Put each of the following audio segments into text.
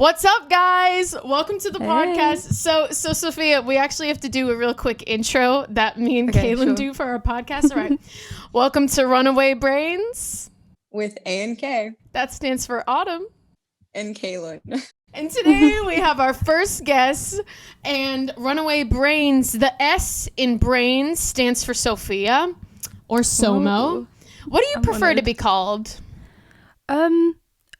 What's up, guys? Welcome to the podcast. So Sophia, we actually have to do a real quick intro that me and Kaylyn do for our podcast. All right. Welcome to Runaway Brains. With A and K. That stands for Autumn. And Kaylyn. And today we have our first guest, and Runaway Brains. The S in brains stands for Sophia or Somoh. Ooh. What do you prefer to be called?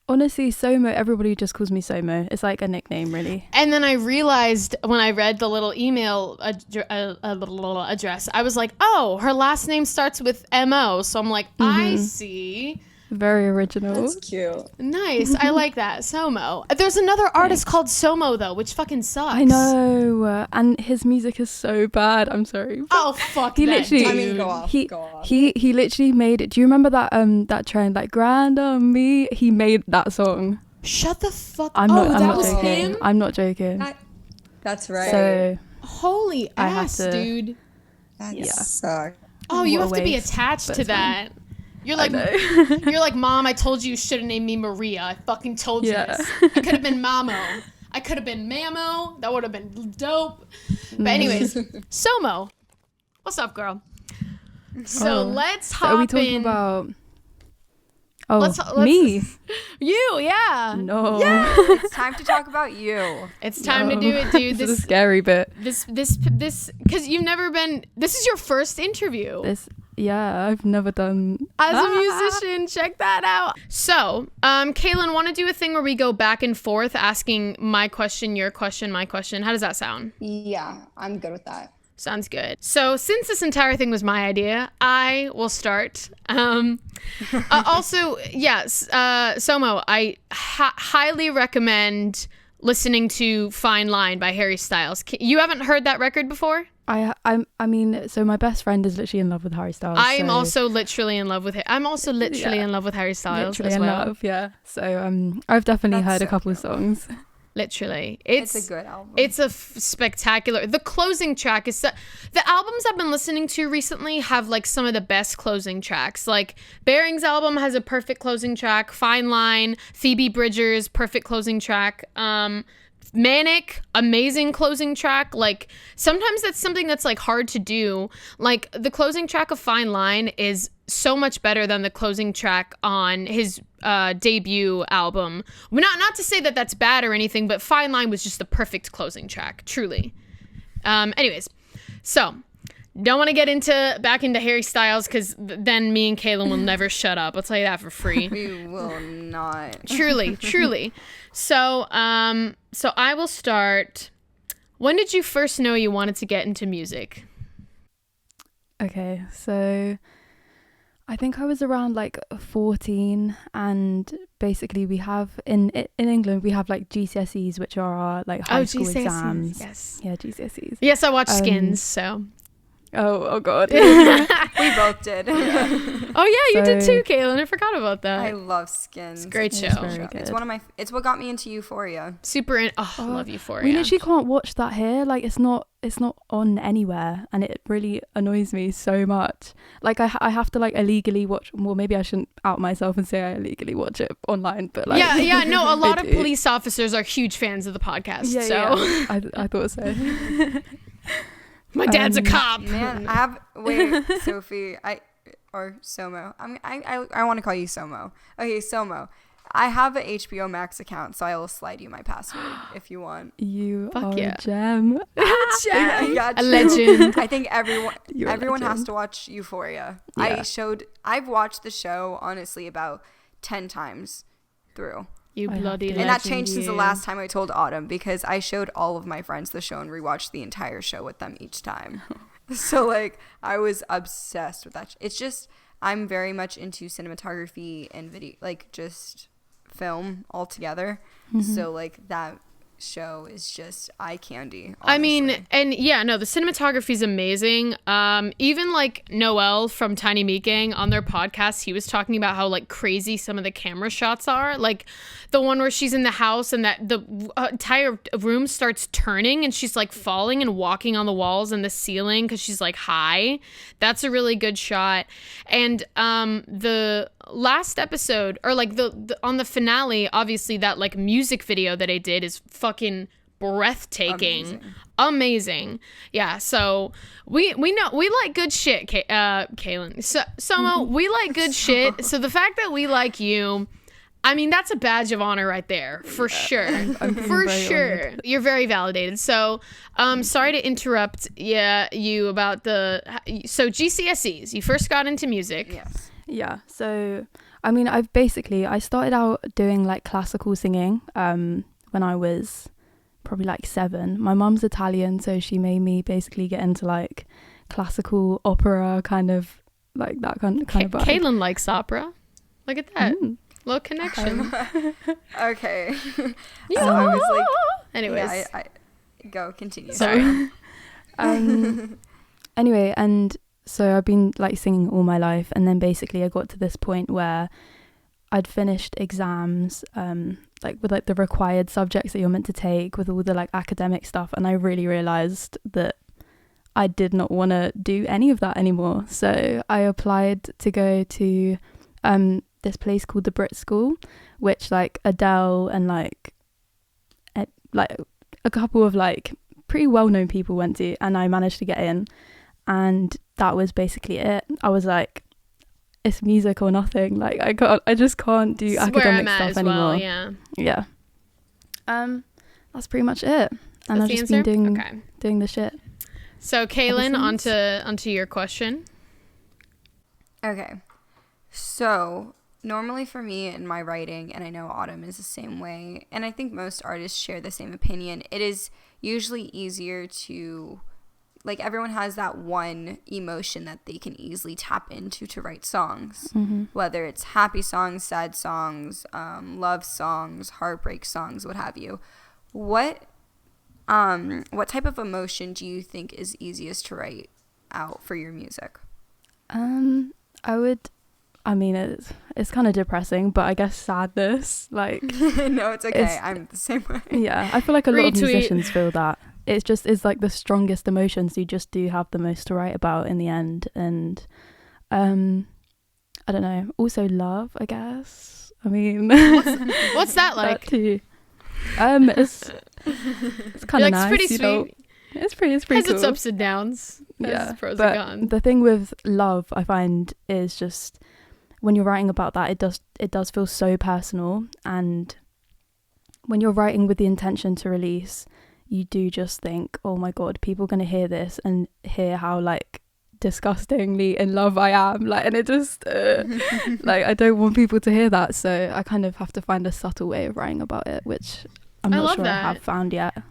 Honestly, Somoh, everybody just calls me Somoh. It's like a nickname, really. And then I realized when I read the little email address, I was like, oh, her last name starts with M-O. So I'm like, I see. Very original. That's cute. Nice. I like that. Somoh. There's another artist called Somoh, though, which fucking sucks. I know. And his music is so bad. I'm sorry. Oh, fuck he that, literally, dude. I mean, go off. He literally made it. Do you remember that trend, like Grand on Me? He made that song. Shut the fuck up. I'm not was joking. him? I'm not joking. That's right. So Holy I ass, had to- dude. That sucks. Oh, you What have a to be waste, attached but to it's fine. that. You're like, you're like, Mom, I told you should have named me Maria. I fucking told you this. I could have been Mamo. I could have been Mamo. That would have been dope. But anyways, Somoh. What's up, girl? So let's hop are we talking in. about... Let's me? You, yeah. No. It's time to talk about you. It's time to do it, dude. This is a scary bit. This, because you've never been. This is your first interview. Yeah, I've never done... As a musician, check that out. So, Kaylyn, want to do a thing where we go back and forth asking my question, your question, my question? How does that sound? Yeah, I'm good with that. Sounds good. So, since this entire thing was my idea, I will start. Also, yes, Somoh, I highly recommend listening to Fine Line by Harry Styles. You haven't heard that record before? I mean, so my best friend is literally in love with Harry Styles. I am also literally in love with him. I'm also literally in love with Harry Styles literally as well. in love, yeah. So I've definitely heard a couple songs. Literally, It's a good album. It's a spectacular. The closing track is the albums I've been listening to recently have like some of the best closing tracks. Like Bearing's album has a perfect closing track. Fine Line, Phoebe Bridgers, perfect closing track. Manic, amazing closing track. Like sometimes that's something that's like hard to do. Like the closing track of Fine Line is so much better than the closing track on his debut album. Not to say that that's bad or anything, but Fine Line was just the perfect closing track, truly. Anyways, so don't want to get back into Harry Styles because then me and Kaylyn will never shut up. I'll tell you that for free. We will not. Truly. So I will start. When did you first know you wanted to get into music? Okay, so I think I was around like 14, and basically we have in England we have like GCSEs, which are our like high school GCSEs, exams. yes. Yeah, GCSEs. Yes, I watched Skins, so. Oh god. We both did. Oh yeah, you did too, Kaylyn. I forgot about that. I love Skins. It's a great show. very good. It's what got me into Euphoria. I love Euphoria. We literally can't watch that here. Like it's not on anywhere, and it really annoys me so much. Like I have to like illegally watch. Well, maybe I shouldn't out myself and say I illegally watch it online, but like yeah. No, a lot of police officers are huge fans of the podcast. Yeah, so I thought so. My dad's a cop. Man, Sophie, or Somoh. I want to call you Somoh. Okay, Somoh. I have an HBO Max account, so I will slide you my password if you want. You Fuck are yeah. a gem. I got A you. legend. I think You're a everyone has legend. to watch Euphoria. Yeah. I've watched the show honestly about 10 times through. You bloody legend. And that changed since the you. last time I told Autumn, because I showed all of my friends the show and rewatched the entire show with them each time. So like I was obsessed with that. It's just I'm very much into cinematography and video, like just film altogether. So like that show is just eye candy, honestly. I mean, and yeah, no, the cinematography is amazing. Even like Noel from Tiny Meat Gang on their podcast, he was talking about how like crazy some of the camera shots are. Like the one where she's in the house and that the entire room starts turning and she's like falling and walking on the walls and the ceiling because she's like high. That's a really good shot. And the last episode, or like the on the finale, obviously that like music video that I did is fucking breathtaking, amazing. Yeah, so we know we like good shit, Kaylyn. So Somoh, we like good shit. So the fact that we like you, I mean, that's a badge of honor right there, for sure. I'm For very sure. honored. You're very validated. So, sorry to interrupt you about so GCSEs, you first got into music. Yes. Yeah, so I mean, I started out doing like classical singing when I was probably like 7. My mum's Italian, so she made me basically get into like classical opera, kind of like that kind of vibe. Kaylyn likes opera. Look at that. Little connection. Okay. Yeah. So I was like, Anyways. yeah, I go continue. Sorry. Anyway, and so I've been like singing all my life, and then basically I got to this point where I'd finished exams, like with like the required subjects that you're meant to take, with all the like academic stuff, and I really realized that I did not want to do any of that anymore. So I applied to go to this place called the Brit School, which like Adele and like a couple of like pretty well-known people went to, and I managed to get in, and that was basically it. I was like, it's music or nothing. Like I just can't do This is where academic I'm at stuff as anymore. well, yeah. That's pretty much it. And That's I've the just answer? been Okay. doing the shit. So Kaylyn, since. onto your question. Okay. So normally for me in my writing, and I know Autumn is the same way, and I think most artists share the same opinion, it is usually easier to, like, everyone has that one emotion that they can easily tap into to write songs, whether it's happy songs, sad songs, love songs, heartbreak songs, what have you. What type of emotion do you think is easiest to write out for your music? I mean, it's kind of depressing, but I guess sadness, like... No, it's okay. I'm the same way. Yeah, I feel like a lot of Retweet. musicians feel that. It's like the strongest emotions. You just do have the most to write about in the end. And I don't know. Also love, I guess. I mean... What's that like? That too. It's kind of Like, it's nice. pretty you know? sweet. It's pretty Has cool. its ups and downs. Has its pros but and cons. the thing with love, I find, is just when you're writing about that, it does feel so personal, and when you're writing with the intention to release, you do just think, oh my god, people are gonna hear this and hear how like disgustingly in love I am, like, and it just like I don't want people to hear that, so I kind of have to find a subtle way of writing about it, which I'm I not love sure that. I have found yet.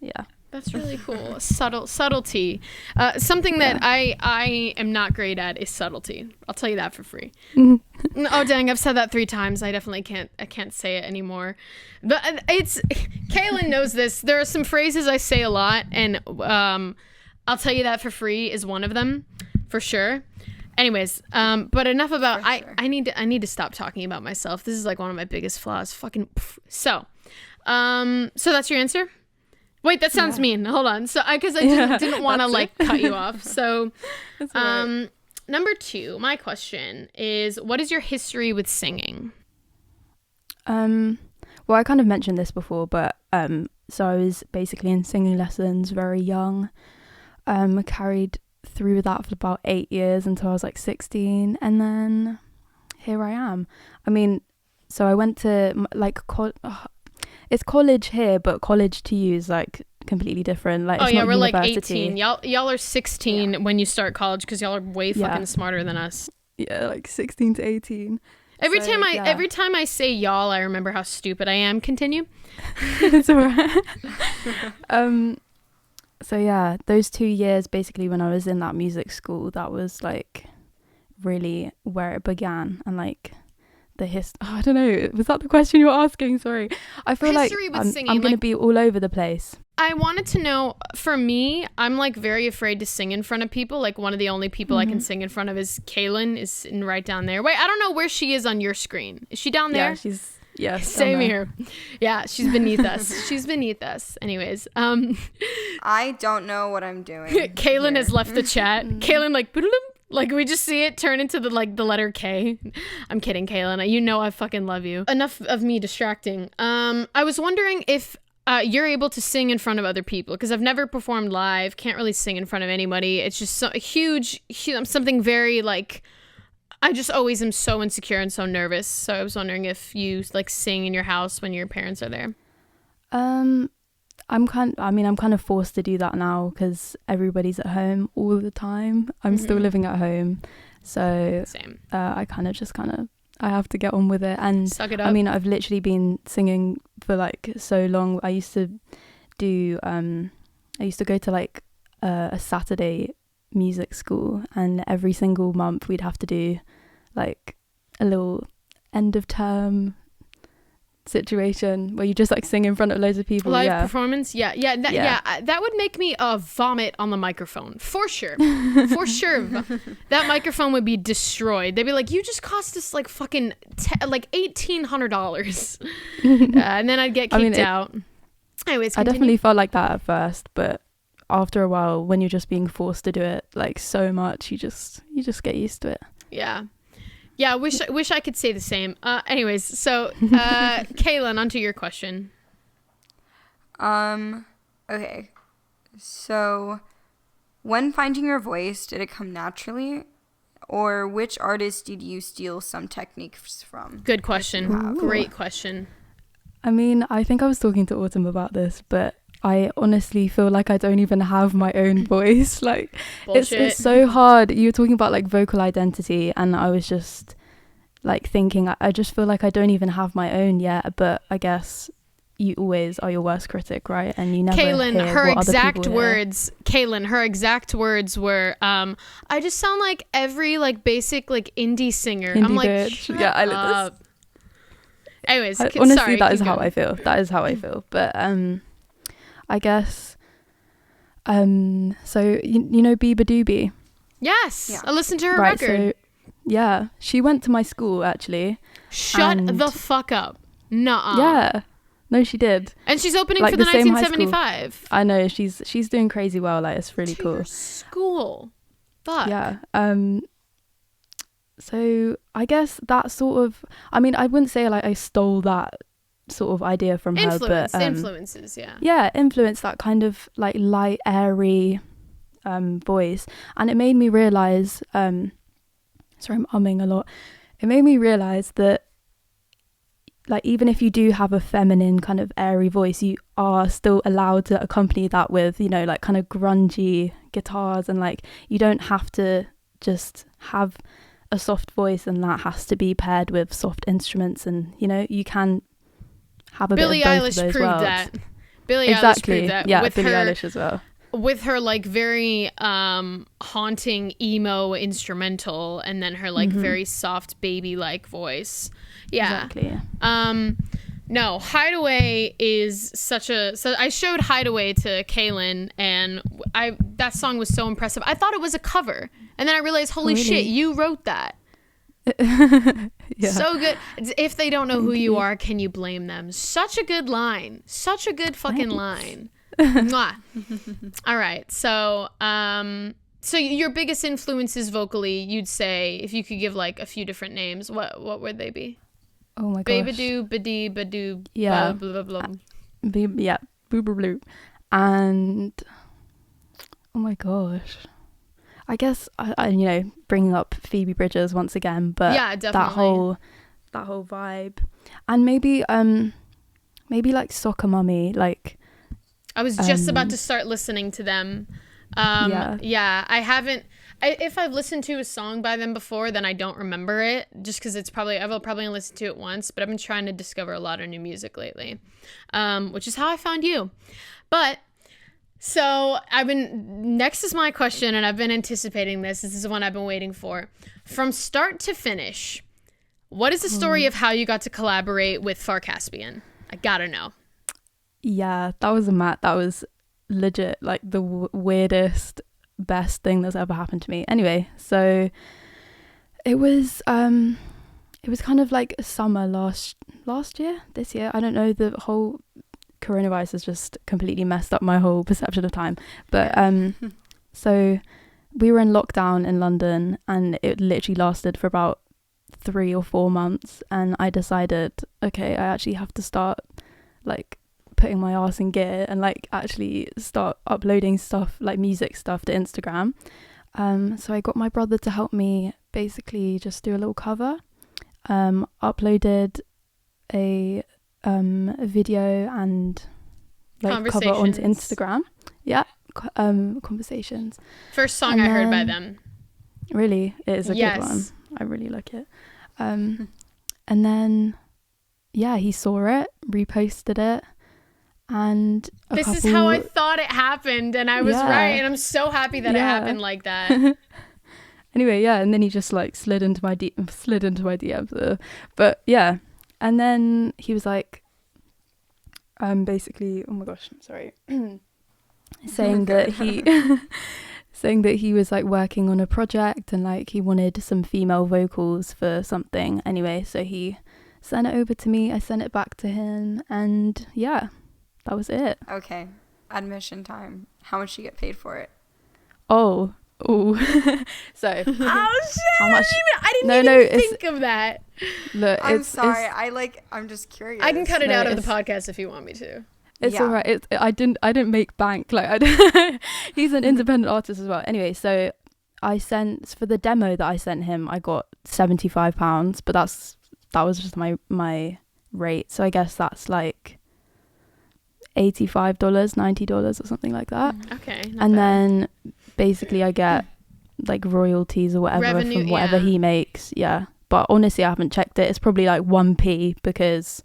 Yeah. That's really cool. Subtlety. Something that I am not great at is subtlety. I'll tell you that for free. Oh dang, I've said that 3 times. I definitely can't say it anymore. But it's Kaylyn knows this. There are some phrases I say a lot, and I'll tell you that for free is one of them, for sure. Anyways, but enough about I need to stop talking about myself. This is like one of my biggest flaws. So that's your answer? Wait, that sounds mean. Hold on. So because I didn't want to like cut you off. So Right. number 2, my question is, what is your history with singing? Well, I kind of mentioned this before, but so I was basically in singing lessons very young. Carried through that for about 8 years until I was like 16, and then here I am. I mean, so I went to like it's college here, but college to you is like completely different. Like, it's not we're university. like 18. Y'all are 16 when you start college because y'all are way fucking smarter than us. Yeah, like 16 to 18. Every time I say y'all, I remember how stupid I am. Continue. It's alright. So yeah, those 2 years basically when I was in that music school, that was like really where it began, and like I don't know, was that the question you were asking? Sorry. I feel History like with singing, I'm going to like- be all over the place. I wanted to know, for me, I'm like very afraid to sing in front of people. Like one of the only people I can sing in front of is Kaylyn, is sitting right down there. Wait, I don't know where she is on your screen. Is she down there? Yeah, she's down Same there. here. Yeah, she's beneath us. She's beneath us. Anyways, I don't know what I'm doing. Kaylyn here. has left the chat. Kaylyn like, "Boodaloo." Like, we just see it turn into the letter K. I'm kidding, Kaylyn. You know I fucking love you. Enough of me distracting. I was wondering if you're able to sing in front of other people, because I've never performed live. Can't really sing in front of anybody. It's just a huge, something very, like, I just always am so insecure and so nervous. So I was wondering if you, like, sing in your house when your parents are there. I'm kind of forced to do that now because everybody's at home all the time. I'm still living at home, so Same. I I have to get on with it. And Suck it up. I mean, I've literally been singing for like so long. I used to go to like a Saturday music school, and every single month we'd have to do like a little end of term situation where you just like sing in front of loads of people. Live performance. That would make me vomit on the microphone for sure. For sure. That microphone would be destroyed. They'd be like, you just cost us like fucking like $1,800. And then I'd get kicked out. Anyways, continue. I definitely felt like that at first, but after a while, when you're just being forced to do it like so much, you just get used to it. Yeah, wish I could say the same. Anyways, so Kaylyn, onto your question. Okay. So, when finding your voice, did it come naturally, or which artist did you steal some techniques from? Good question. Great question. I mean, I think I was talking to Autumn about this, but I honestly feel like I don't even have my own voice. Like, it's so hard. You were talking about like vocal identity, and I was just like thinking, I just feel like I don't even have my own yet. But I guess you always are your worst critic, right? And you never Kaylyn, hear her what exact other people words. Kaylyn, her exact words were, "I just sound like every like basic like indie singer." I'm like, bitch. shut Yeah, up. Anyways, honestly, sorry, that is keep how going. I feel. That is how I feel. But I guess so you know Biba Doobie? Yes, Yeah. I listened to her Right, record. so yeah, she went to my school actually. Shut and- the fuck up. Nuh-uh. Yeah. No, she did. And she's opening Like for the the same high school. 1975. I know she's doing crazy well. Like, it's really To cool. your school. Fuck. Yeah. So I guess that sort of, I mean, I wouldn't say like I stole that sort of idea from her, but Influences, yeah. yeah, influence that kind of like light, airy voice. And it made me realize, sorry, I'm umming a lot. It made me realize that like, even if you do have a feminine kind of airy voice, you are still allowed to accompany that with, you know, like kind of grungy guitars, and like you don't have to just have a soft voice and that has to be paired with soft instruments, and you know, you can have a Billie bit of both Eilish of those proved worlds. that. Billie Exactly. Eilish proved that. Yeah, with Billie her, Eilish as well. with her like very haunting emo instrumental, and then her like very soft baby like voice. Yeah. Exactly. No, Hideaway is so I showed Hideaway to Kaylyn, and that song was so impressive. I thought it was a cover, and then I realized, holy Really? shit, you wrote that. Yeah. So good. If they don't know who you are, can you blame them? Such a good line. Such a good fucking line. Mwah. All right. So your biggest influences vocally, you'd say, if you could give like a few different names, what would they be? Oh my gosh. Babadoo, badee, badoo, Yeah. blah, blah, blah. Yeah, boo boo blue. And oh my gosh, I guess I you know, bringing up Phoebe Bridgers once again, but Yeah, definitely. that whole vibe, and maybe like Soccer Mummy, like I was just about to start listening to them. Yeah, I haven't. If I've listened to a song by them before, then I don't remember it, just because I've probably listened to it once. But I've been trying to discover a lot of new music lately, which is how I found you. But so next is my question, and I've been anticipating this. This is the one I've been waiting for. From start to finish, what is the story of how you got to collaborate with Far Caspian? I gotta know. Yeah, that was legit like the weirdest, best thing that's ever happened to me. Anyway, so it was kind of like summer last year, this year, I don't know, the whole coronavirus has just completely messed up my whole perception of time, but so we were in lockdown in London, and it literally lasted for about 3 or 4 months, and I decided, okay, I actually have to start like putting my ass in gear and like actually start uploading stuff, like music stuff, to Instagram. So I got my brother to help me basically just do a little cover. Uploaded a video and like cover onto Instagram. Yeah, conversations. First song I heard by them. Really, it is a good one. I really like it. And then, yeah, he saw it, reposted it, and this is how I thought it happened, and I was right, and I'm so happy that it happened like that. Anyway, yeah, and then he just like slid into my DMs. But yeah, and then he was like, basically, oh my gosh, I'm sorry, saying that he was like working on a project and like he wanted some female vocals for something. Anyway, so he sent it over to me, I sent it back to him, and yeah, that was it. Okay, admission time. How much do you get paid for it? Oh so oh shit, how much? I didn't even think of that. Look, I'm sorry, I'm just curious. I can cut it out of the podcast if you want me to. It's all right. I didn't make bank. Like he's an independent artist as well. Anyway, so I sent, for the demo that I sent him, I got £75, but that was just my rate. So I guess that's like $85, $90 or something like that. Okay. And then basically I get like royalties or whatever revenue, from whatever he makes. Yeah. But honestly, I haven't checked it. It's probably like 1p because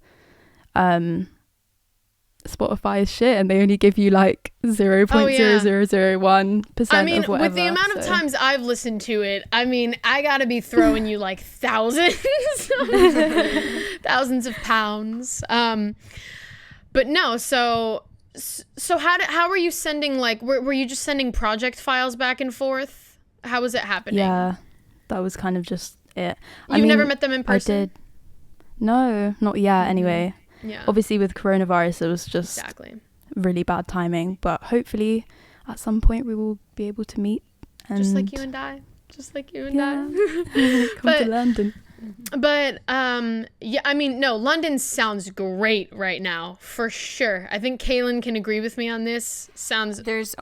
Spotify is shit and they only give you like 0.0001% I mean, of whatever. with the amount of times I've listened to it, I mean, I gotta be throwing you like thousands of pounds. But no, so how were you sending, like, were you just sending project files back and forth? How was it happening? Yeah, that was kind of just it. You've never met them in person? I did. No, not yet anyway. Yeah. Obviously with coronavirus it was just really bad timing, but hopefully at some point we will be able to meet. And just like you and I. Come to London. But yeah, I mean, no, London sounds great right now, for sure. I think Kaylyn can agree with me on this. There's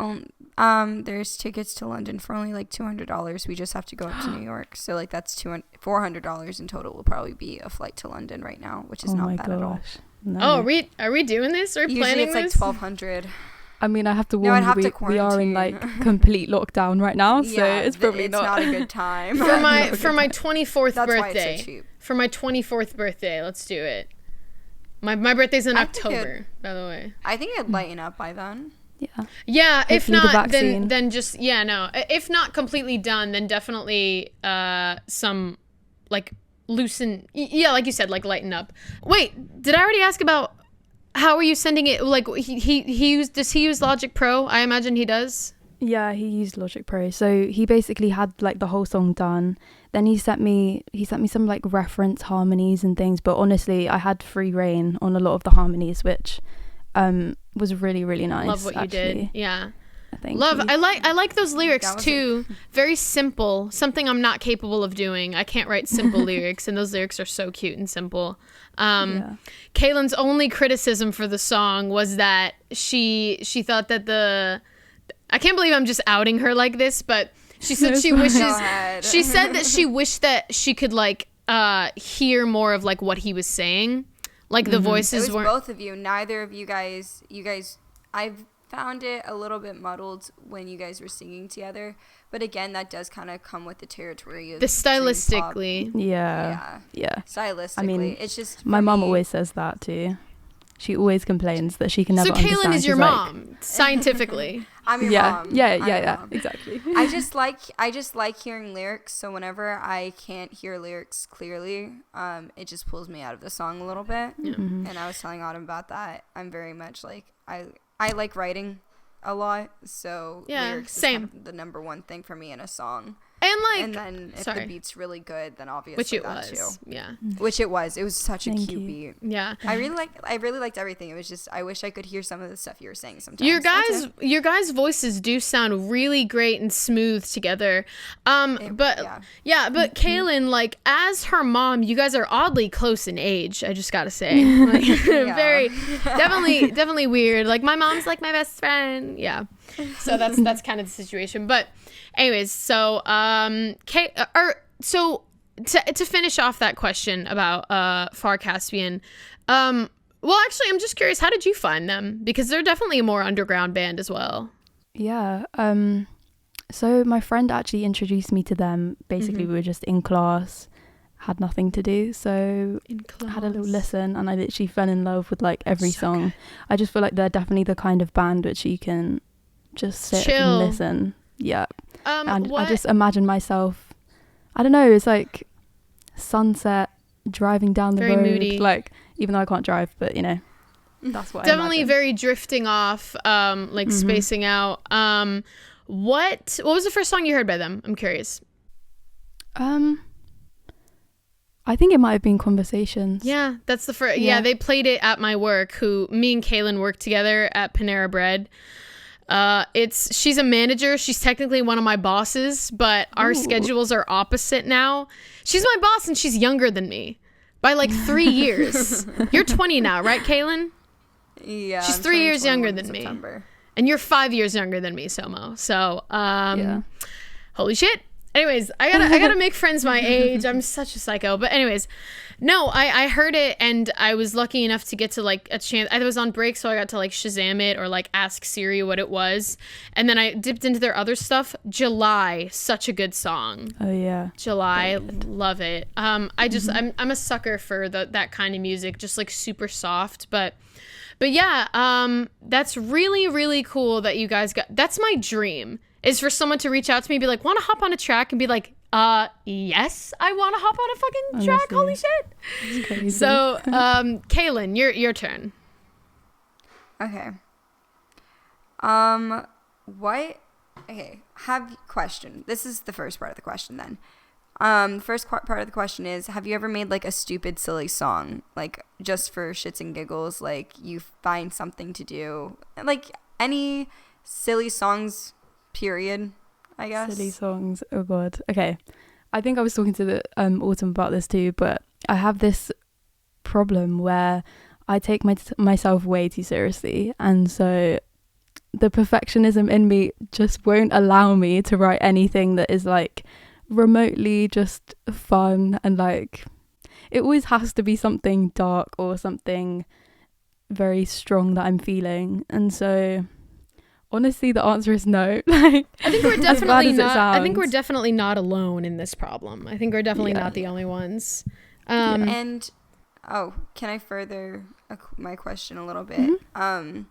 tickets to London for only like $200. We just have to go up to New York, so like that's $400 in total will probably be a flight to London right now, which is not bad at all. No. Oh, are we doing this? Are we planning this? Usually it's like $1,200. I mean, I have to warn you, we are in like complete lockdown right now, so it's probably not a good time. For my 24th That's birthday. Why it's so cheap. For my 24th birthday, let's do it. My birthday's in October, by the way. I think it'd lighten up by then. Yeah. Yeah, if Hopefully not, then just if not completely done, then definitely some like loosen. Yeah, like you said, like lighten up. Wait, did I already ask about? How are you sending it? Like does he use Logic Pro? I imagine he does. Yeah, he used Logic Pro. So he basically had like the whole song done. Then he sent me some like reference harmonies and things, but honestly I had free reign on a lot of the harmonies, which was really, really nice. Love what actually. You did. Yeah. Thank you. I like those lyrics too. Very simple. Something I'm not capable of doing. I can't write simple lyrics, and those lyrics are so cute and simple. Kaylyn's only criticism for the song was that she thought that I can't believe I'm just outing her like this, but she said she said that she wished that she could like hear more of like what he was saying. Like the voices weren't. Both of you. Neither of you guys. I've found it a little bit muddled when you guys were singing together, but again, that does kind of come with the territory of the stylistically. Yeah. Stylistically, I mean, it's just my mum always says that too. She always complains that she can never understand. So Kaylyn is your mom, scientifically. I'm your mom. Yeah, exactly. I just like hearing lyrics, so whenever I can't hear lyrics clearly, it just pulls me out of the song a little bit. Yeah. Mm-hmm. And I was telling Autumn about that. I'm very much like I like writing a lot, so lyrics is kind of the number one thing for me in a song. And then if the beat's really good, then obviously which it that was, too. yeah. Which it was. It was such a cute beat. Yeah. I really liked everything. It was just I wish I could hear some of the stuff you were saying sometimes. Your guys' voices do sound really great and smooth together. But Kaylyn, like as her mom, you guys are oddly close in age. I just gotta say, like, very definitely weird. Like my mom's like my best friend. Yeah. So that's kind of the situation. But anyways, so to finish off that question about Far Caspian, well, actually, I'm just curious, how did you find them? Because they're definitely a more underground band as well. Yeah. So my friend actually introduced me to them. Basically, we were just in class, had nothing to do, so I had a little listen, and I literally fell in love with like every song. Good. I just feel like they're definitely the kind of band which you can just sit and listen. Yeah. And I just imagine myself, I don't know, it's like sunset, driving down the road. Very moody. Like, even though I can't drive, but you know, that's what definitely I imagine. Very drifting off, like spacing out. What was the first song you heard by them? I'm curious. I think it might have been Conversations. Yeah, that's the first. Yeah, they played it at my work. Me and Kaylyn worked together at Panera Bread. She's a manager. She's technically one of my bosses, but our schedules are opposite now. She's my boss and she's younger than me by like 3 years. You're 20 now, right, Kaylyn? Yeah. She's 3 years younger than me. And you're 5 years younger than me, Somoh. So, holy shit. Anyways, I gotta make friends my age. I'm such a psycho. But anyways, no, I heard it and I was lucky enough to get to like a chance. I was on break, so I got to like Shazam it or like ask Siri what it was. And then I dipped into their other stuff. July, such a good song. Oh yeah. July, love it. I'm a sucker for that kind of music, just like super soft, but yeah, that's really, really cool that you guys that's my dream. Is for someone to reach out to me and be like, want to hop on a track? And be like, yes, I want to hop on a fucking track. Holy shit. Crazy. So, Kaylyn, your turn. Okay. Question. This is the first part of the question then. The first part of the question is, have you ever made like a stupid, silly song? Like just for shits and giggles, like you find something to do. Like any silly songs, period, I guess. Silly songs. Oh god. Okay. I think I was talking to the Autumn about this too, but I have this problem where I take myself way too seriously, and so the perfectionism in me just won't allow me to write anything that is like remotely just fun, and like it always has to be something dark or something very strong that I'm feeling. And so honestly, the answer is no. Like, I think we're definitely not. I think we're definitely not alone in this problem. I think we're definitely not the only ones. And can I further my question a little bit? Mm-hmm.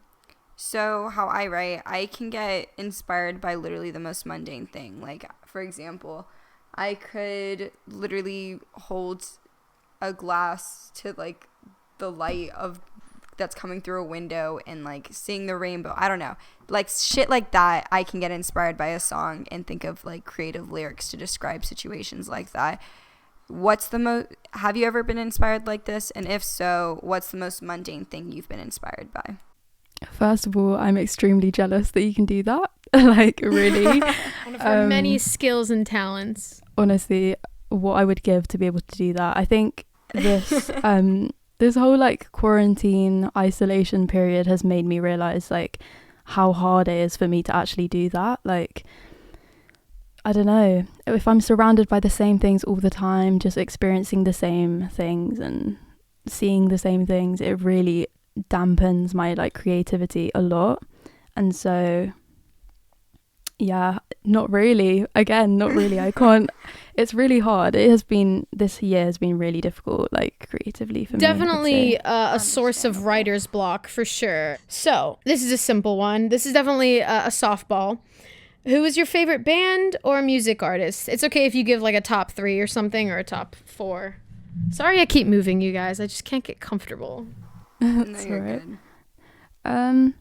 So how I write, I can get inspired by literally the most mundane thing. Like, for example, I could literally hold a glass to like the light that's coming through a window and like seeing the rainbow. I don't know, like shit like that. I can get inspired by a song and think of like creative lyrics to describe situations like that. Have you ever been inspired like this? And if so, what's the most mundane thing you've been inspired by? First of all, I'm extremely jealous that you can do that. Like, really. One of her many skills and talents. Honestly, what I would give to be able to do that. I think this this whole like quarantine isolation period has made me realize like how hard it is for me to actually do that. Like, I don't know, if I'm surrounded by the same things all the time, just experiencing the same things and seeing the same things, it really dampens my like creativity a lot. And so yeah, not really. I can't. It's really hard. This year has been really difficult, like creatively for me. Definitely a source of writer's block for sure. So this is a simple one. This is definitely a softball. Who is your favorite band or music artist? It's okay if you give like a top 3 or something, or a top 4. Sorry I keep moving you guys. I just can't get comfortable. That's no, you're good.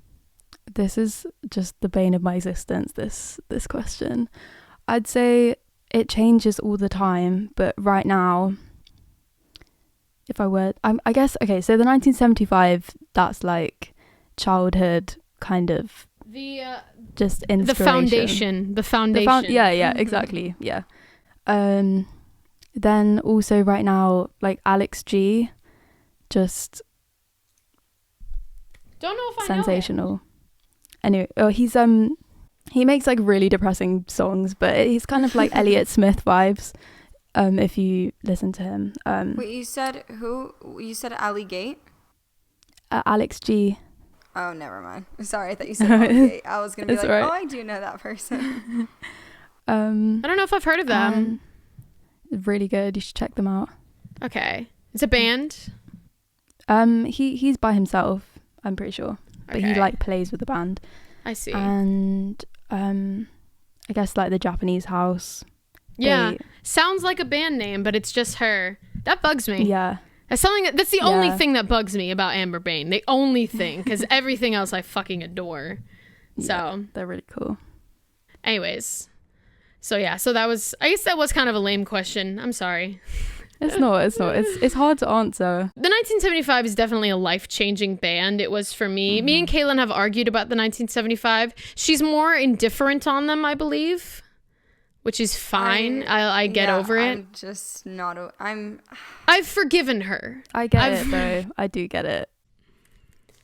This is just the bane of my existence, this question. I'd say it changes all the time, but right now, if I were, I guess, okay, so the 1975, that's like childhood kind of just inspiration. The foundation. Yeah, exactly, yeah. Then also right now, like Alex G, just don't know if I sensational. Anyway, he makes like really depressing songs, but he's kind of like Elliott Smith vibes. If you listen to him. Wait, you said who? You said Ali Gate? Alex G. Oh, never mind. Sorry, I thought you said Ali Gate. I was gonna be like, right. oh, I do know that person. I don't know if I've heard of them. Really good. You should check them out. Okay, it's a band. He's by himself, I'm pretty sure, but he like plays with the band. I see. And I guess like the Japanese house. Yeah, sounds like a band name, but it's just her. That bugs me. Yeah, that's the only thing that bugs me about Amber Bain. The only thing, because everything else I fucking adore. So they're really cool. Anyways, so that was. I guess that was kind of a lame question. I'm sorry. It's not. It's hard to answer. The 1975 is definitely a life-changing band. It was for me. Mm-hmm. Me and Kaylyn have argued about the 1975. She's more indifferent on them, I believe, which is fine. I get over it. I'm just not. I've forgiven her. I get it though. I do get it.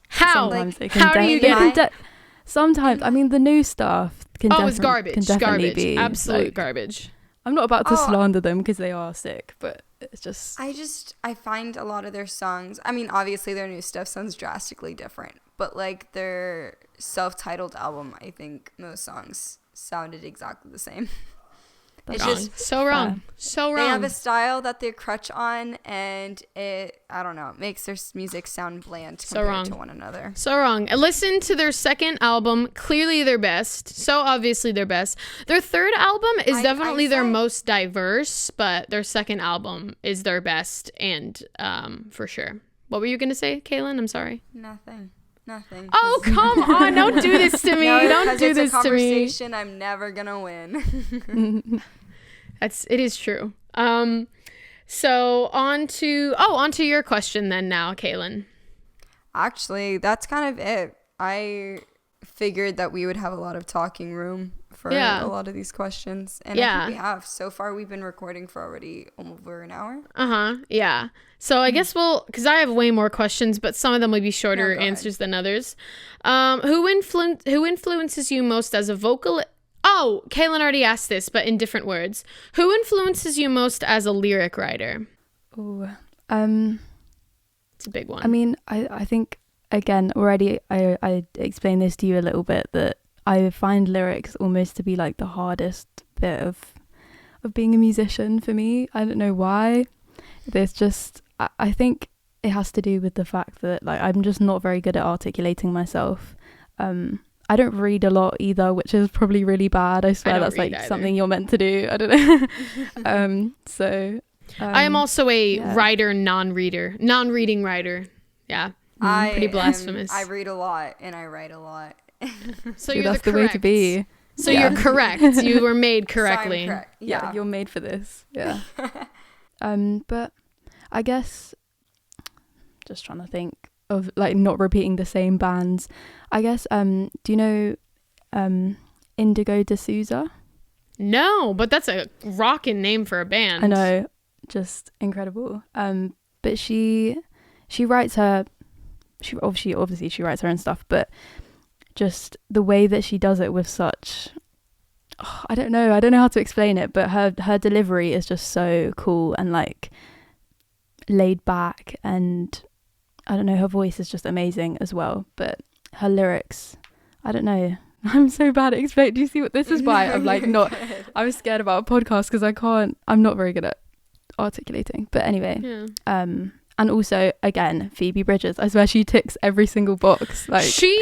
How? Sometimes how do you get it? Sometimes, I mean, the new stuff it's garbage. Can definitely be absolute like, garbage. I'm not about to slander them because they are sick, but it's just... I find a lot of their songs... I mean, obviously their new stuff sounds drastically different, but like their self-titled album, I think most songs sounded exactly the same. It's just so wrong. So wrong. They have a style that they crutch on, and it, I don't know, it makes their music sound bland compared to one another. So wrong. Listen to their second album, clearly their best. So obviously their best. Their third album is definitely their most diverse, but their second album is their best, and for sure. What were you going to say, Kaylyn? I'm sorry. Nothing. Oh, come on. Don't do this to me. No, don't do this to me. It's a conversation I'm never going to win. It is true. So on to your question then now, Kaylyn. Actually, that's kind of it. I figured that we would have a lot of talking room for a lot of these questions. And I think we have. So far, we've been recording for already over an hour. Yeah. So I guess because I have way more questions, but some of them will be shorter answers than others. Who influences you most as a vocalist? Oh, Kaylyn already asked this, but in different words. Who influences you most as a lyric writer? Oh, it's a big one. I mean, I think, again, already I explained this to you a little bit, that I find lyrics almost to be like the hardest bit of being a musician for me. I don't know why. There's just, I think it has to do with the fact that like I'm just not very good at articulating myself. I don't read a lot either, which is probably really bad. I swear that's like something you're meant to do. I don't know. I am also a writer, non-reading writer. Yeah. Pretty blasphemous. I read a lot and I write a lot. So that's the way to be. So you're correct. You were made correctly. So I'm correct. Yeah, you're made for this. Yeah. But I guess just trying to think of like not repeating the same bands. I guess do you know Indigo D'Souza? No, but that's a rockin' name for a band. I know, just incredible. But she writes her obviously she writes her own stuff, but just the way that she does it with such I don't know how to explain it, but her delivery is just so cool and like laid back, and I don't know, her voice is just amazing as well, but her lyrics, I don't know. I'm so bad at explaining. Do you see what this is why I'm like not I'm scared about a podcast because I'm not very good at articulating. But anyway, and also again Phoebe Bridgers, I swear she ticks every single box. Like she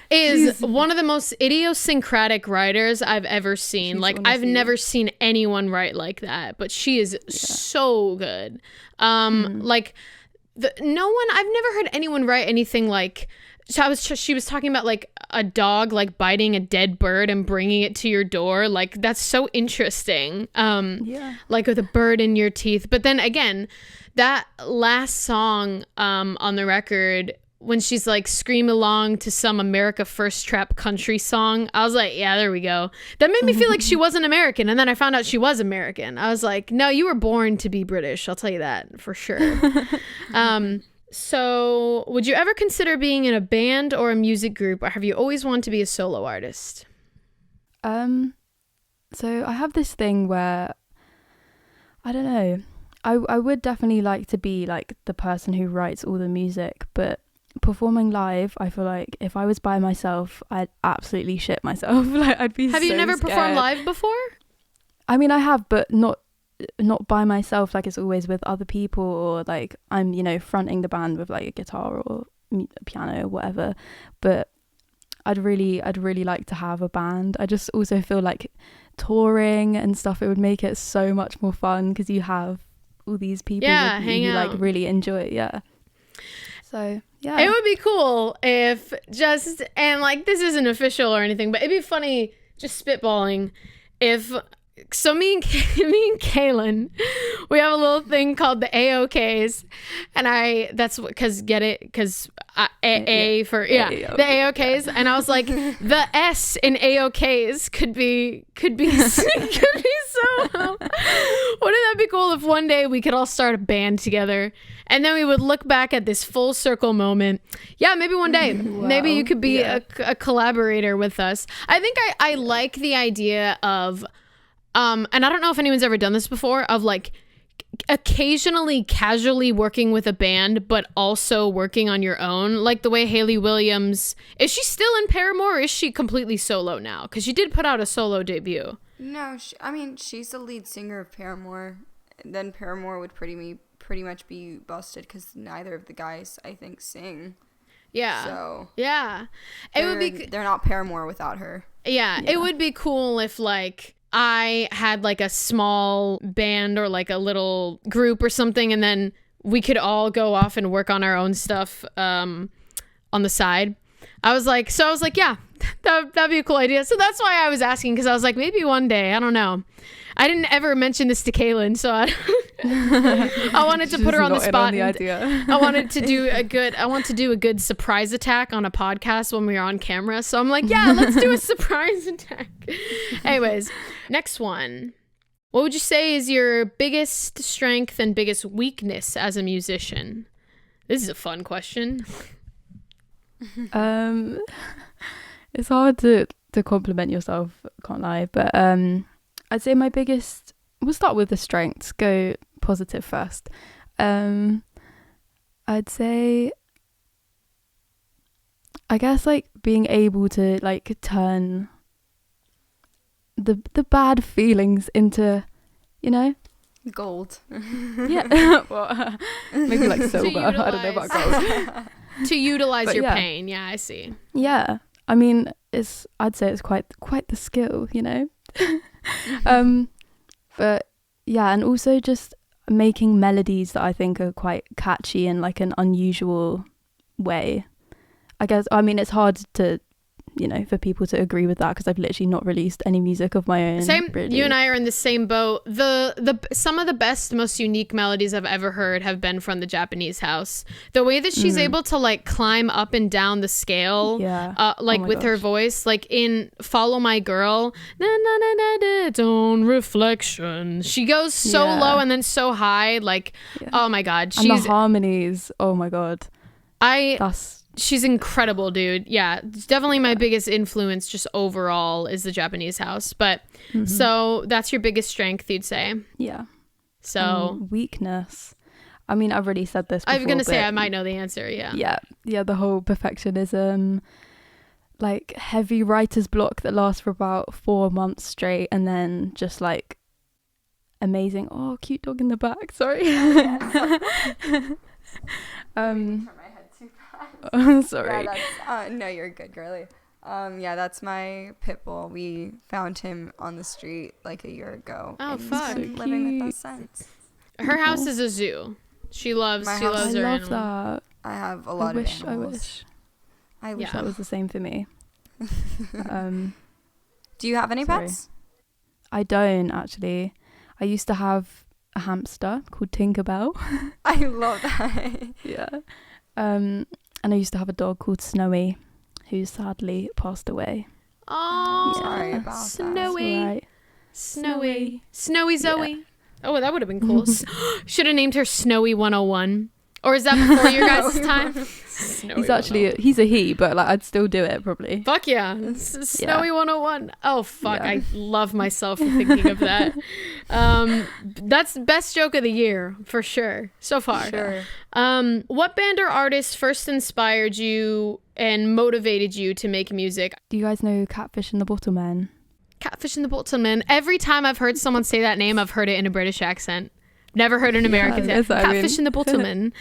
is one of the most idiosyncratic writers I've ever seen. Like I've never seen anyone write like that, but she is so good. Like I've never heard anyone write anything like she was talking about like a dog like biting a dead bird and bringing it to your door. Like, that's so interesting. Like with a bird in your teeth. But then again, that last song on the record, when she's like scream along to some America First Trap country song, I was like, yeah, there we go. That made me feel like she wasn't American. And then I found out she was American. I was like, no, you were born to be British. I'll tell you that for sure. So would you ever consider being in a band or a music group, or have you always wanted to be a solo artist? So I have this thing where, I don't know, I would definitely like to be like the person who writes all the music, but performing live, I feel like if I was by myself, I'd absolutely shit myself. Like, I'd be Have you never performed live before? I mean, I have, but not by myself. Like, it's always with other people, or like I'm, you know, fronting the band with like a guitar or a piano or whatever. But I'd really like to have a band. I just also feel like touring and stuff, it would make it so much more fun because you have all these people with you who like really enjoy it. Yeah. So yeah, it would be cool if just, and like this isn't official or anything, but it'd be funny, just spitballing, if so me and Kaylyn, we have a little thing called the AOKs, and that's because the AOKs, and I was like, the S in AOKs could be so. Wouldn't that be cool if one day we could all start a band together, and then we would look back at this full circle moment? Yeah, maybe one day, maybe you could be a collaborator with us. I think I like the idea of. And I don't know if anyone's ever done this before, of like occasionally casually working with a band, but also working on your own. Like the way Hayley Williams, is she still in Paramore, or is she completely solo now? Because she did put out a solo debut. No, she's the lead singer of Paramore. Then Paramore would pretty much be busted because neither of the guys, I think, sing. Yeah. So yeah, they're not Paramore without her. Yeah, it would be cool if like I had like a small band or like a little group or something, and then we could all go off and work on our own stuff on the side. I was like, yeah, that'd be a cool idea. So that's why I was asking, because I was like, maybe one day, I don't know. I didn't ever mention this to Kaylyn, so I wanted to put her on the spot. I wanted to do a good surprise attack on a podcast when we were on camera. So I'm like, yeah, let's do a surprise attack. Anyways, next one. What would you say is your biggest strength and biggest weakness as a musician? This is a fun question. It's hard to compliment yourself, can't lie, but I'd say my biggest, we'll start with the strengths, go positive first. I'd say, I guess like being able to like turn the bad feelings into, you know, gold. Yeah. Well, maybe like silver. I don't know about gold. To utilize your pain. Yeah, I see. Yeah. I mean, I'd say it's quite the skill, you know. But yeah, and also just making melodies that I think are quite catchy in like an unusual way. I guess, I mean, it's hard to, you know, for people to agree with that because I've literally not released any music of my own. Same. Really. You and I are in the same boat. The some of the best, most unique melodies I've ever heard have been from the Japanese house. The way that she's able to like climb up and down the scale, with her voice, like in "Follow My Girl," na na na na na, don't reflection. She goes so low and then so high, like oh my god, and the harmonies. Oh my god, she's incredible, dude. Yeah, it's definitely my biggest influence just overall is the Japanese house. But so that's your biggest strength, you'd say? Yeah. So weakness. I mean, I've already said this before. I was going to say I might know the answer, yeah. Yeah, the whole perfectionism, like heavy writer's block that lasts for about 4 months straight and then just like amazing. Oh, cute dog in the back. Sorry. Sorry. Yeah, no, you're good, girly. Yeah, that's my pit bull. We found him on the street like a year ago. Oh, fuck! He's been living with us since. Her house is a zoo. She loves her animal. That. I have a lot of animals. I wish that was the same for me. Do you have any Sorry. pets? I don't actually. I used to have a hamster called Tinkerbell. I love that. Yeah. And I used to have a dog called Snowy, who sadly passed away. Oh, Sorry about that. Snowy. It's alright. Snowy Zoe. Oh, that would have been cool. Should have named her Snowy 101. Or is that before your guys' time? Snowy He's actually he's a he, but like I'd still do it probably. Fuck yeah. Snowy 101. Oh, fuck. Yeah. I love myself for thinking of that. That's best joke of the year, for sure. So far. Sure. What band or artist first inspired you and motivated you to make music? Do you guys know Catfish and the Bottlemen? Catfish and the Bottlemen. Every time I've heard someone say that name, I've heard it in a British accent. Never heard an American that's what I mean. Catfish and the Bottlemen.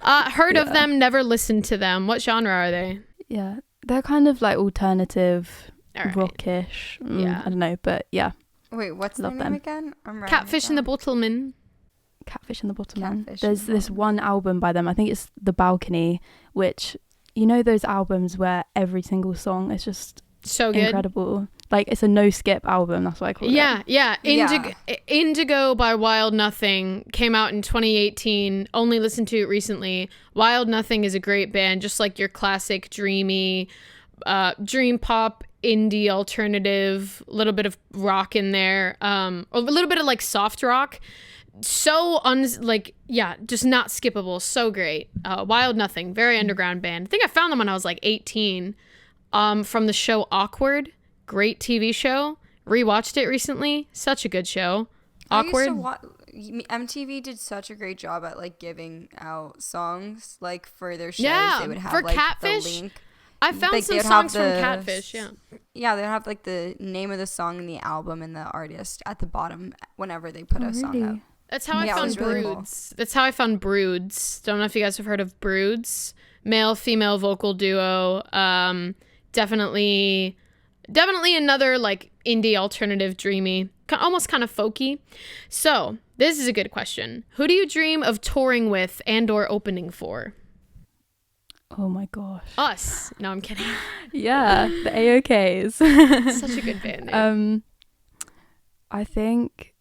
Heard of them, never listened to them. What genre are they? Yeah, they're kind of like alternative, All right. rockish. Yeah. I don't know, but yeah, Wait, what's the Love name them. again? I'm writing Catfish it and the down. Bottlemen. Catfish and the Bottlemen. Catfish There's and the this Bottlemen. one album by them. I think it's The Balcony, which you know those albums where every single song is just So good. incredible. Like it's a no skip album. That's what I call it. Yeah. Yeah. Indigo by Wild Nothing came out in 2018. Only listened to it recently. Wild Nothing is a great band, just like your classic dreamy, dream pop, indie alternative, a little bit of rock in there, a little bit of like soft rock. So just not skippable. So great. Wild Nothing, very underground band. I think I found them when I was like 18. From the show Awkward. Great TV show. Rewatched it recently. Such a good show. Awkward. MTV did such a great job at like giving out songs like for their shows. Yeah, They would have for like Catfish, the link. I found Like, some they'd have songs from the- Catfish. Yeah. Yeah, they'd have like the name of the song and the album and the artist at the bottom whenever they put Oh, a song really? out. That's how I Yeah, it found was really cool. Broods. That's how I found Broods. Don't know if you guys have heard of Broods. Male female vocal duo. Definitely another like indie alternative dreamy, almost kind of folky. So this is a good question. Who do you dream of touring with and or opening for? Oh my gosh. Us. No, I'm kidding. Yeah, the AOKs. Such a good band name. I think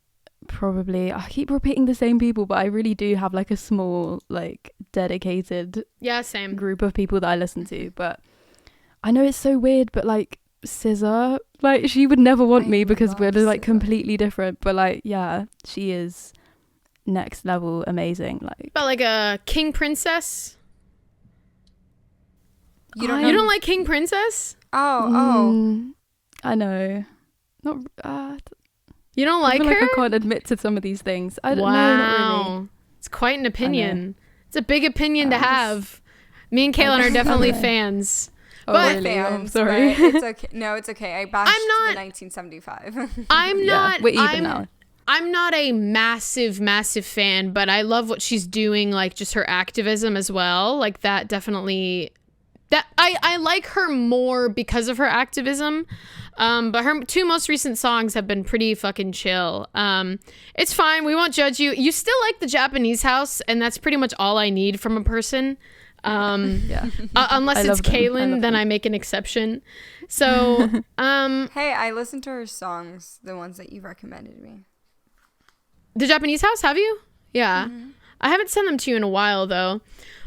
probably I keep repeating the same people, but I really do have like a small like dedicated Yeah, same. group of people that I listen to. But I know it's so weird, but like SZA, like she would never want I me because we're love like SZA. completely different. But like, yeah, she is next level amazing. Like About like a King Princess. You don't I- know? You don't like King Princess? Oh, I know. Not You don't I like feel her? like I can't admit to some of these things. I don't Wow. know, not really. It's quite an opinion. It's a big opinion to I'm just- have. Me and Kaylyn are definitely Okay. fans. Oh, But- really? I'm fans, sorry. but it's okay. No, it's okay. I bashed I'm not- the 1975. I'm Yeah, not we're even I'm, now. I'm not a massive fan, but I love what she's doing, like just her activism as well. Like that definitely that I like her more because of her activism. But her two most recent songs have been pretty fucking chill. It's fine. We won't judge you. You still like the Japanese house, and that's pretty much all I need from a person. Yeah. Unless I it's love them. I Kaylyn, love then them. I make an exception. So, Hey, I listened to her songs, the ones that you recommended me. the Japanese house, have you? Yeah. Mm-hmm. I haven't sent them to you in a while, though.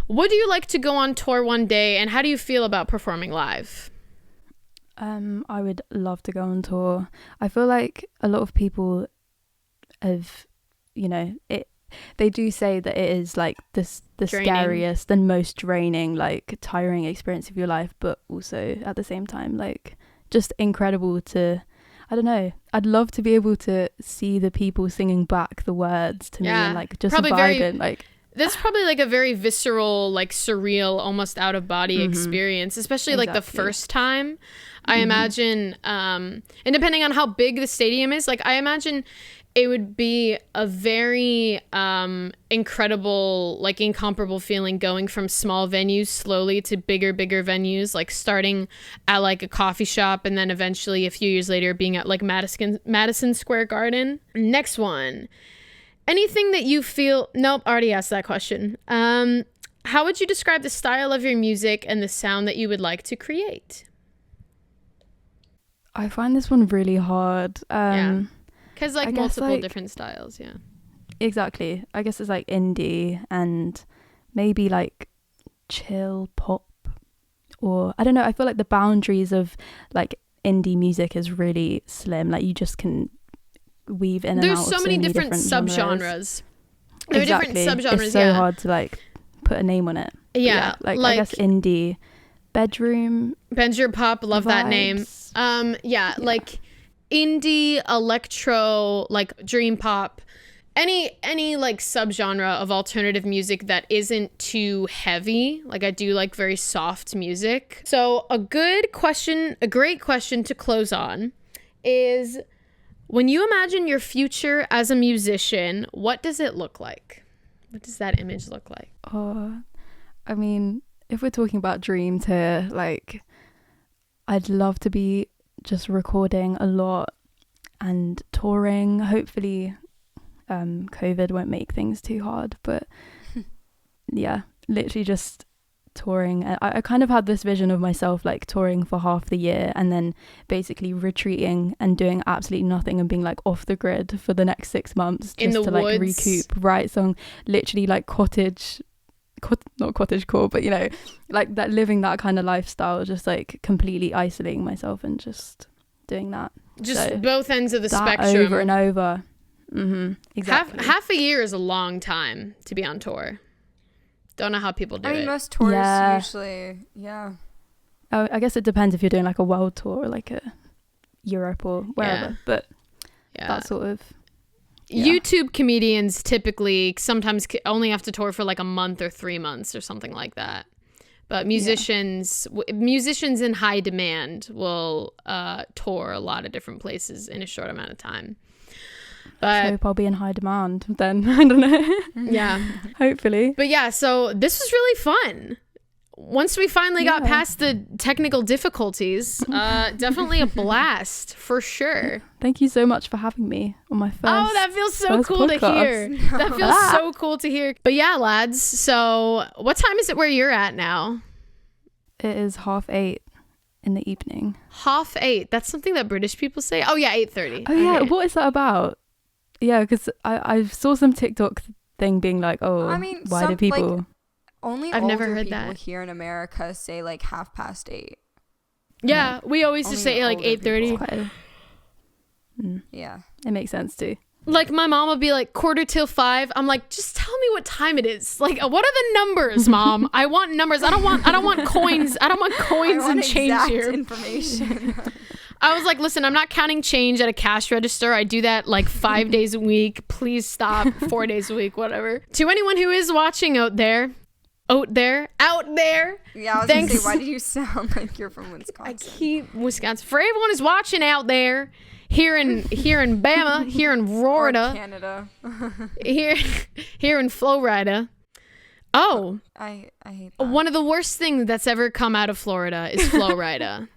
Would you like to go on tour one day, and how do you feel about performing live? I would love to go on tour. I feel like a lot of people have, they do say that it is like the Draining. scariest and most draining, like tiring experience of your life, but also at the same time, like just incredible to, I don't know. I'd love to be able to see the people singing back the words to me Yeah, and like just probably vibing, like That's probably like a very visceral, like surreal, almost out of body experience, especially like the Exactly. first time. I imagine, and depending on how big the stadium is, like I imagine it would be a very incredible, like incomparable feeling going from small venues slowly to bigger venues, like starting at like a coffee shop and then eventually a few years later being at like Madison Square Garden. Next one. Anything that you feel... Nope, already asked that question. How would you describe the style of your music and the sound that you would like to create? I find this one really hard. Yeah. Because like I guess, multiple like- different styles, yeah. Exactly. I guess it's like indie and maybe like chill pop, or I don't know. I feel like the boundaries of like indie music is really slim. Like you just can weave in and There's out so of many different genres. subgenres. There are Exactly. different subgenres, It's so hard to like put a name on it. But Yeah, like like I guess indie, bedroom Benjer Pop, love that name. vibes. Yeah, like indie, electro, like dream pop, any like subgenre of alternative music that isn't too heavy. Like I do like very soft music. So a great question to close on is, when you imagine your future as a musician, what does it look like? What does that image look like? I mean, if we're talking about dreams here, like I'd love to be just recording a lot and touring. Hopefully COVID won't make things too hard, but yeah, literally just touring. I kind of had this vision of myself like touring for half the year and then basically retreating and doing absolutely nothing and being like off the grid for the next 6 months In just the to like woods. recoup, write song, literally like not cottagecore, but you know, like that, living that kind of lifestyle, just like completely isolating myself and just doing that. Just So both ends of the that spectrum. over and over. Exactly. Half a year is a long time to be on tour. Don't know how people do I mean, it. most tours Yeah. usually, yeah. Oh, I guess it depends if you're doing like a world tour or like a Europe or wherever, Yeah. but Yeah. that sort of yeah. YouTube comedians typically sometimes only have to tour for like a month or 3 months or something like that. But musicians in high demand will tour a lot of different places in a short amount of time. But hope I'll be in high demand then. I don't know. yeah. Hopefully. But yeah, so this was really fun. Once we finally got past the technical difficulties, definitely a blast for sure. Thank you so much for having me on my first. Oh, that feels so first cool to podcast. hear. That feels so cool to hear. But yeah, lads, so what time is it where you're at now? It is 8:30 in the evening. 8:30. That's something that British people say. Oh yeah, 8:30. Oh yeah, Okay. what is that about? Yeah, because I saw some TikTok thing being like, oh, I mean, why do people? like, only I've older never heard people that. here in America say like 8:30. Yeah, we always just Only say like older 8:30. people. Quite Yeah. it makes sense too. Like my mom would be like 5:15. I'm like, just tell me what time it is. Like, what are the numbers, Mom? I want numbers. I don't want coins. I don't want I coins want and change exact here. information. I was like, listen, I'm not counting change at a cash register. I do that like 5 days a week. Please stop. 4 days a week, whatever. To anyone who is watching out there. Yeah, I was Thanks. gonna say, why do you sound like you're from I Wisconsin? keep Wisconsin. For everyone who's watching out there, here in Bama, here in Or Florida, Canada. here in Florida. Oh, I hate that. one of the worst things that's ever come out of Florida is Florida.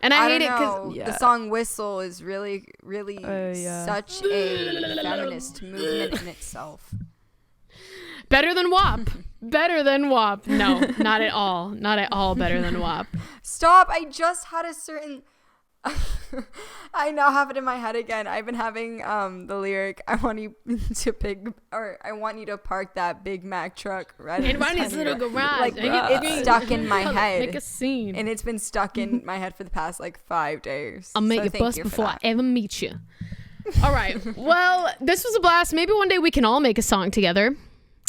And I hate it because Yeah. the song "Whistle" is really, really Oh, yeah. such a feminist movement in itself. better than WAP. Better than WAP. No, not at all. Not at all better than WAP. Stop! I just had a certain. I now have it in my head again. I've been having the lyric, I want you to park that Big Mac truck right In Ronnie's little garage. Like, Make it it's green. stuck in my Make head. a scene. And it's been stuck in my head for the past like 5 days. I'll make So you thank bust you for before I that. ever meet you. All right. Well, this was a blast. Maybe one day we can all make a song together.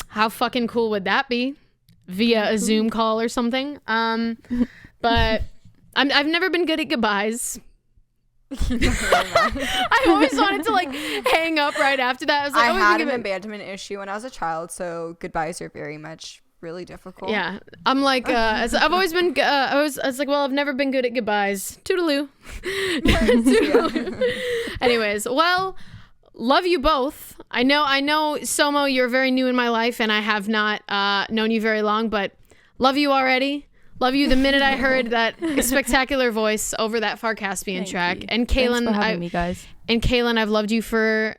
How fucking cool would that be? Via a Zoom call or something. But I've never been good at goodbyes. I always wanted to like hang up right after that. I was like, I oh, we had can an give it- abandonment issue when I was a child, so goodbyes are very much really difficult. Yeah, I'm like, I've always been. I was like, well, I've never been good at goodbyes. Toodaloo. Toodaloo. Anyways, well, love you both. I know, Somoh, you're very new in my life, and I have not known you very long, but love you already. Love you the minute I heard that spectacular voice over that Far Caspian Thank track. you. And Thanks Kaylyn, for having me, guys. I've loved you for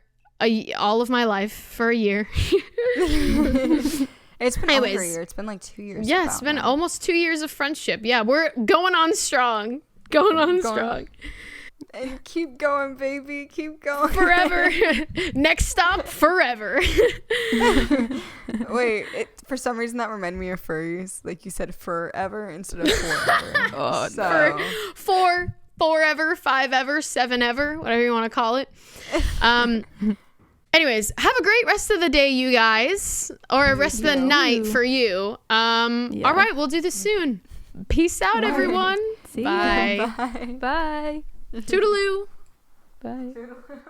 all of my life for a year. It's been over a Anyways. year. It's been like 2 years. Yeah, it's about been now. almost 2 years of friendship. Yeah, we're going on strong. Going on strong. And keep going, baby. Keep going. Forever. Next stop, forever. Wait, for some reason that reminded me of furries. Like you said forever instead of forever. Oh, so. Four ever, five ever, seven ever, whatever you want to call it. Anyways, have a great rest of the day, you guys. Or rest of the night for you. All right, we'll do this soon. Peace out, everyone. See Bye. ya. Bye. Toodaloo. Bye. Toodaloo.